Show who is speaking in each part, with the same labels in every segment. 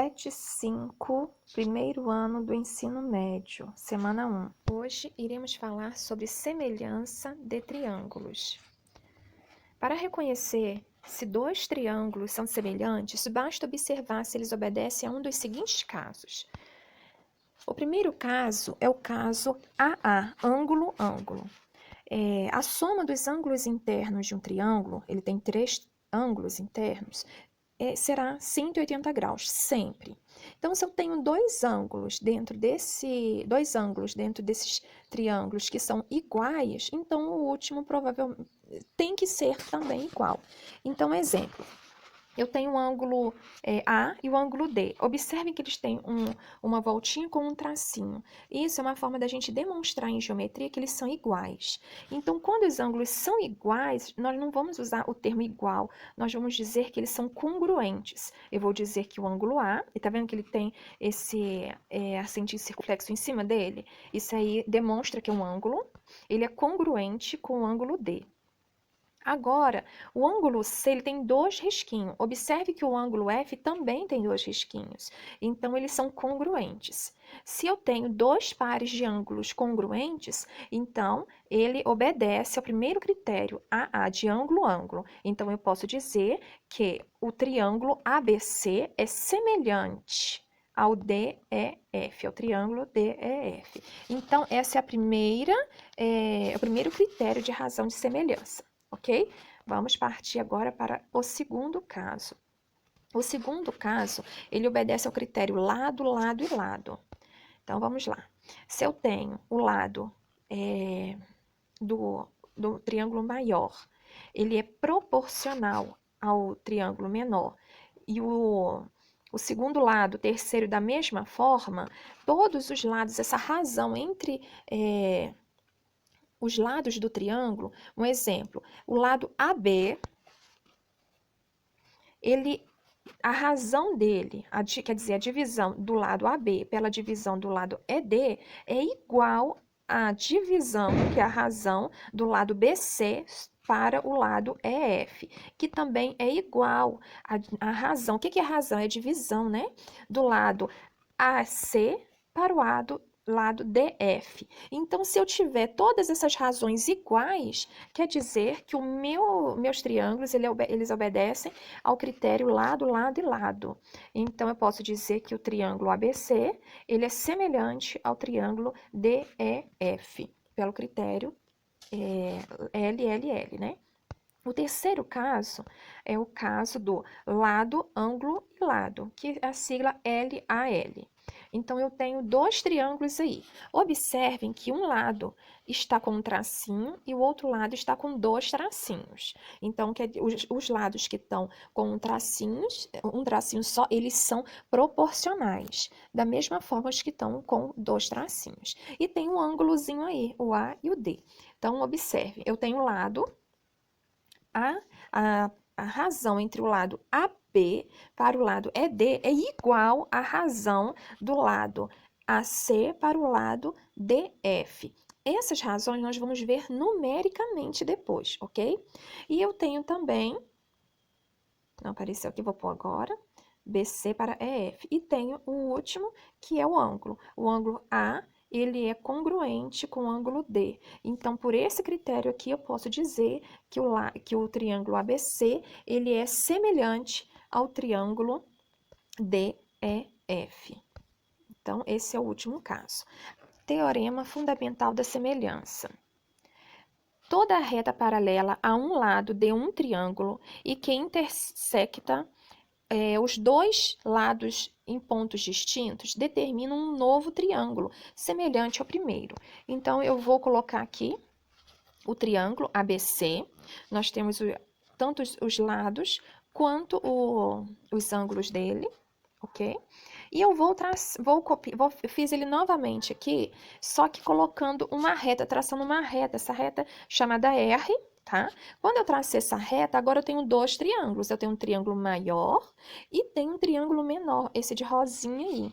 Speaker 1: PET 5, primeiro ano do ensino médio, semana 1. Hoje iremos falar sobre semelhança de triângulos. Para reconhecer se dois triângulos são semelhantes, basta observar se eles obedecem a um dos seguintes casos. O primeiro caso é o caso AA, ângulo-ângulo. A soma dos ângulos internos de um triângulo, ele tem 3 ângulos internos, será 180 graus, sempre. Então, se eu tenho dois ângulos dentro desses triângulos que são iguais, então o último provavelmente tem que ser também igual. Então, exemplo, eu tenho o ângulo A e o ângulo D. Observem que eles têm uma voltinha com um tracinho. Isso é uma forma da gente demonstrar em geometria que eles são iguais. Então, quando os ângulos são iguais, nós não vamos usar o termo igual, nós vamos dizer que eles são congruentes. Eu vou dizer que o ângulo A, e tá vendo que ele tem esse acentinho circunflexo em cima dele? Isso aí demonstra que um ângulo, ele é congruente com o ângulo D. Agora, o ângulo C ele tem 2 risquinhos. Observe que o ângulo F também tem 2 risquinhos. Então, eles são congruentes. Se eu tenho 2 pares de ângulos congruentes, então, ele obedece ao primeiro critério, AA, de ângulo-ângulo. Então, eu posso dizer que o triângulo ABC é semelhante ao DEF, ao triângulo DEF. Então, essa é o primeiro critério de razão de semelhança. Ok? Vamos partir agora para o segundo caso. O segundo caso, ele obedece ao critério lado, lado e lado. Então, vamos lá. Se eu tenho o lado do triângulo maior, ele é proporcional ao triângulo menor, e o segundo lado, o terceiro, da mesma forma, todos os lados, essa razão entre os lados do triângulo, um exemplo, o lado AB, a razão dele, quer dizer, a divisão do lado AB pela divisão do lado ED é igual à divisão, que é a razão do lado BC para o lado EF, que também é igual à razão. O que é razão? É divisão, né? Do lado AC para o lado DF. Então, se eu tiver todas essas razões iguais, quer dizer que meus triângulos, eles obedecem ao critério lado, lado e lado. Então, eu posso dizer que o triângulo ABC, ele é semelhante ao triângulo DEF, pelo critério LLL, né? O terceiro caso é o caso do lado, ângulo e lado, que é a sigla LAL. Então, eu tenho 2 triângulos aí. Observem que um lado está com um tracinho e o outro lado está com 2 tracinhos. Então, os lados que estão com um tracinho só, eles são proporcionais. Da mesma forma, os que estão com 2 tracinhos. E tem um ângulozinho aí, o A e o D. Então, observe, eu tenho o lado... A razão entre o lado AB para o lado ED é igual à razão do lado AC para o lado DF. Essas razões nós vamos ver numericamente depois, ok? E eu tenho também, não apareceu aqui, vou pôr agora, BC para EF. E tenho o último, que é o ângulo. O ângulo A, ele é congruente com o ângulo D. Então, por esse critério aqui, eu posso dizer que o triângulo ABC, ele é semelhante ao triângulo DEF. Então, esse é o último caso. Teorema fundamental da semelhança. Toda reta paralela a um lado de um triângulo e que intersecta os 2 lados em pontos distintos determinam um novo triângulo, semelhante ao primeiro. Então, eu vou colocar aqui o triângulo ABC. Nós temos tanto os lados quanto os ângulos dele, ok? E eu fiz ele novamente aqui, só que colocando uma reta, traçando uma reta, essa reta chamada R, tá? Quando eu tracei essa reta, agora eu tenho 2 triângulos. Eu tenho um triângulo maior e tenho um triângulo menor, esse de rosinha aí.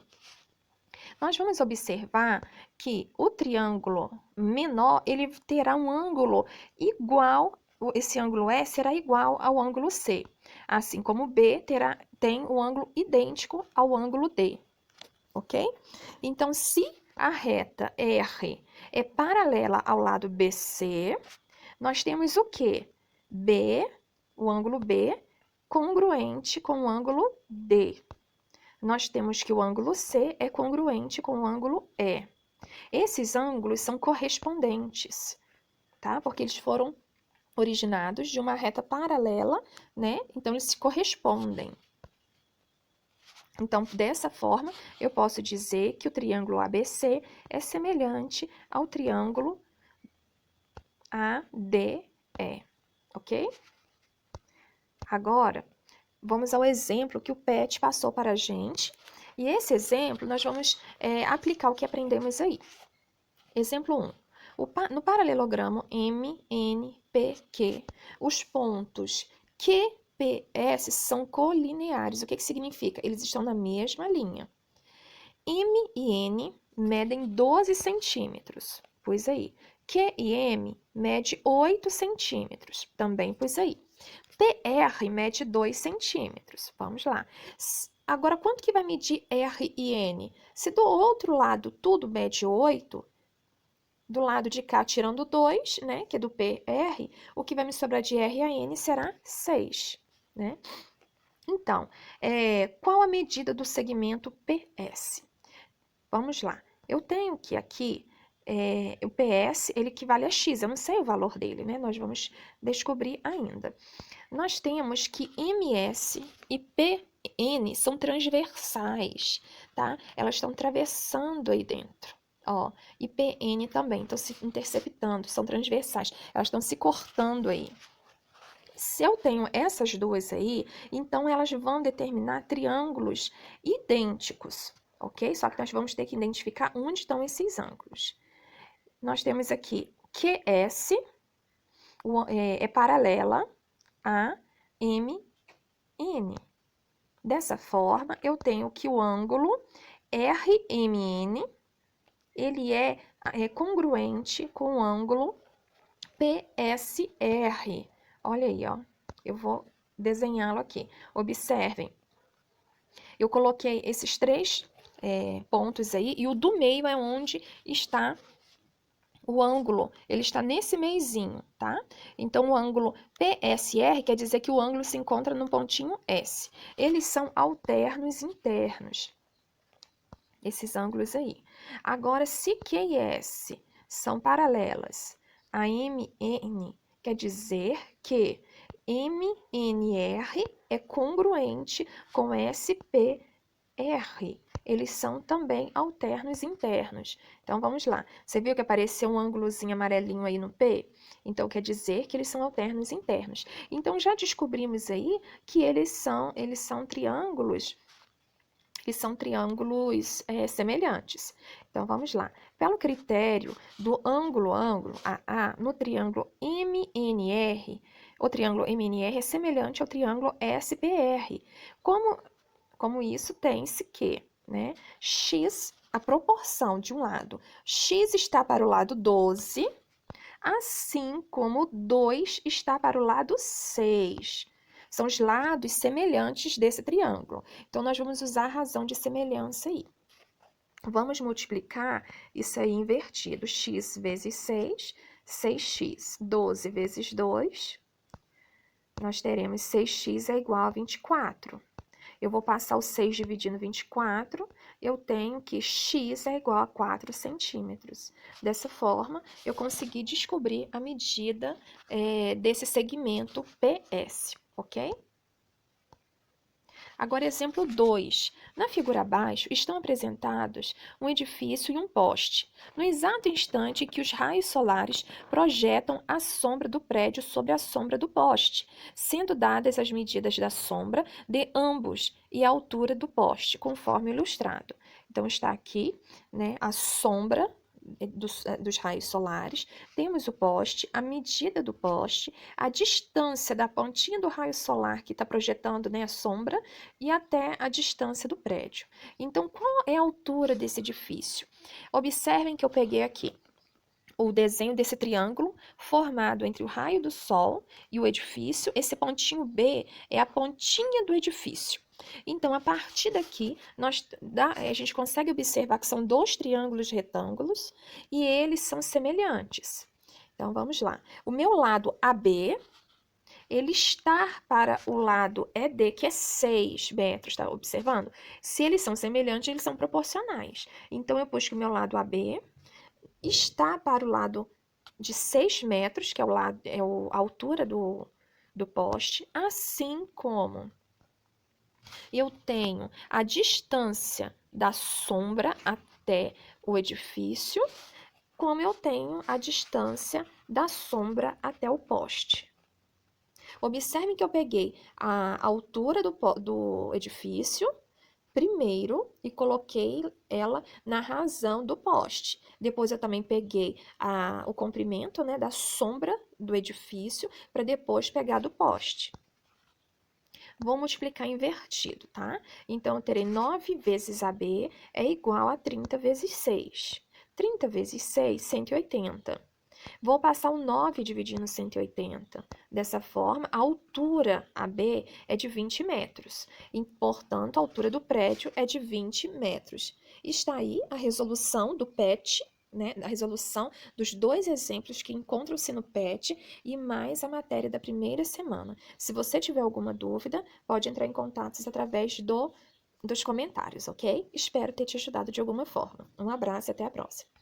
Speaker 1: Nós vamos observar que o triângulo menor, ele terá um ângulo igual, esse ângulo E será igual ao ângulo C, assim como B tem o ângulo idêntico ao ângulo D, ok? Então, se a reta R é paralela ao lado BC, nós temos o quê? O ângulo B, congruente com o ângulo D. Nós temos que o ângulo C é congruente com o ângulo E. Esses ângulos são correspondentes, tá? Porque eles foram originados de uma reta paralela, né? Então, eles se correspondem. Então, dessa forma, eu posso dizer que o triângulo ABC é semelhante ao triângulo ADE, ok? Agora, vamos ao exemplo que o PET passou para a gente. E esse exemplo, nós vamos aplicar o que aprendemos aí. Exemplo 1. No paralelogramo MNPQ, os pontos QPS são colineares. O que significa? Eles estão na mesma linha. M e N medem 12 centímetros. Pois aí. Q e M mede 8 centímetros. Também pois aí. TR mede 2 centímetros. Vamos lá. Agora, quanto que vai medir R e N? Se do outro lado tudo mede 8, do lado de cá, tirando 2, né, que é do PR, o que vai me sobrar de R a N será 6, né? Então, qual a medida do segmento PS? Vamos lá. Eu tenho que aqui, o PS, ele equivale a X, eu não sei o valor dele, né? Nós vamos descobrir ainda. Nós temos que MS e PN são transversais, tá? Elas estão atravessando aí dentro. Ó, e PN também, estão se interceptando, são transversais, elas estão se cortando aí. Se eu tenho essas duas aí, então elas vão determinar triângulos idênticos, ok? Só que nós vamos ter que identificar onde estão esses ângulos. Nós temos aqui QS, é paralela a MN. Dessa forma, eu tenho que o ângulo RMN, ele é congruente com o ângulo PSR. Olha aí, ó. Eu vou desenhá-lo aqui. Observem. Eu coloquei esses três pontos aí, e o do meio é onde está o ângulo. Ele está nesse meizinho, tá? Então, o ângulo PSR quer dizer que o ângulo se encontra no pontinho S. Eles são alternos internos. Esses ângulos aí. Agora, se Q e S são paralelas a MN, quer dizer que MNR é congruente com SPR. Eles são também alternos internos. Então, vamos lá. Você viu que apareceu um ângulozinho amarelinho aí no P? Então, quer dizer que eles são alternos internos. Então, já descobrimos aí que eles são triângulos semelhantes. Então, vamos lá. Pelo critério do ângulo AA, no triângulo MNR, o triângulo MNR é semelhante ao triângulo SPR. Como isso, tem-se que, né, X, a proporção de um lado, X está para o lado 12, assim como 2 está para o lado 6. São os lados semelhantes desse triângulo. Então, nós vamos usar a razão de semelhança aí. Vamos multiplicar isso aí invertido. X vezes 6, 6x. 12 vezes 2, nós teremos 6x é igual a 24. Eu vou passar o 6 dividindo 24, eu tenho que x é igual a 4 centímetros. Dessa forma, eu consegui descobrir a medida desse segmento PS, ok? Agora, exemplo 2. Na figura abaixo, estão apresentados um edifício e um poste. No exato instante em que os raios solares projetam a sombra do prédio sobre a sombra do poste, sendo dadas as medidas da sombra de ambos e a altura do poste, conforme ilustrado. Então, está aqui, né, a sombra dos raios solares, temos o poste, a medida do poste, a distância da pontinha do raio solar que está projetando, né, a sombra, e até a distância do prédio. Então, qual é a altura desse edifício? Observem que eu peguei aqui o desenho desse triângulo formado entre o raio do sol e o edifício. Esse pontinho B é a pontinha do edifício. Então, a partir daqui, a gente consegue observar que são dois triângulos retângulos e eles são semelhantes. Então, vamos lá. O meu lado AB, ele está para o lado ED, que é 6 metros, tá observando? Se eles são semelhantes, eles são proporcionais. Então, eu pus que o meu lado AB está para o lado de 6 metros, que é a altura do poste, assim como eu tenho a distância da sombra até o edifício, como eu tenho a distância da sombra até o poste. Observe que eu peguei a altura do edifício primeiro e coloquei ela na razão do poste. Depois eu também peguei o comprimento, né, da sombra do edifício para depois pegar do poste. Vou multiplicar invertido, tá? Então, eu terei 9 vezes AB é igual a 30 vezes 6. 30 vezes 6, 180. Vou passar o 9 dividindo 180. Dessa forma, a altura AB é de 20 metros. E, portanto, a altura do prédio é de 20 metros. Está aí a resolução do PET, né? A resolução dos dois exemplos que encontram-se no PET e mais a matéria da primeira semana. Se você tiver alguma dúvida, pode entrar em contato através dos comentários, ok? Espero ter te ajudado de alguma forma. Um abraço e até a próxima.